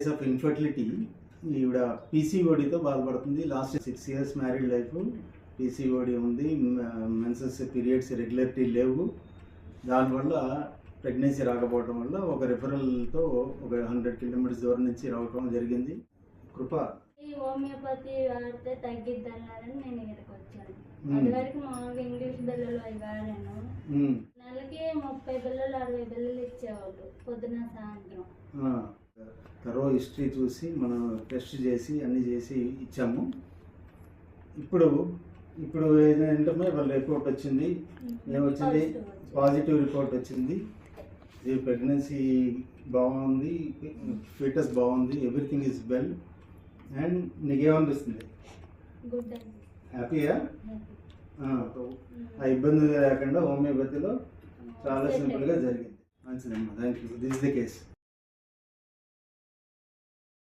Case of infertility ఈవిడ పీసీఓడితో బాధపడుతుంది. Last 6 years married life. PCOD ఉంది, మెన్సెస్ పీరియడ్స్ రెగ్యులరిటీ లేవు. దానివల్ల ప్రెగ్నెన్సీ రాకపోవడం వల్ల ఒక రిఫరల్తో ఒక 100 kilometers దూరం నుంచి రావటం జరిగింది. కృప ఈ హోమియోపతి వాడితే తగ్గిద్ది అన్నారని నేను ఇక్కడికి వచ్చాను. అదివరకు మామూలుగా ఇంగ్లీష్ బిళ్ళలు అవి వాడాను. నెలకి 30 బిళ్ళలు 60 బిళ్ళలు ఇచ్చేవాళ్ళు పొద్దున సాయంత్రం. తరో హిస్టరీ చూసి మనం టెస్ట్ చేసి అన్నీ చేసి ఇచ్చాము. ఇప్పుడు ఏంటంటే వాళ్ళ రిపోర్ట్ వచ్చింది. ఏమొచ్చింది? పాజిటివ్ రిపోర్ట్ వచ్చింది. ఈ ప్రెగ్నెన్సీ బాగుంది, ఫీటస్ బాగుంది, ఎవ్రీథింగ్ ఈజ్ వెల్. అండ్ నీకేమనిపిస్తుంది? హ్యాపీయా? ఆ ఇబ్బంది లేకుండా హోమియోపతిలో చాలా సింపుల్గా జరిగింది. మంచిదమ్మా, thank you. This is the case.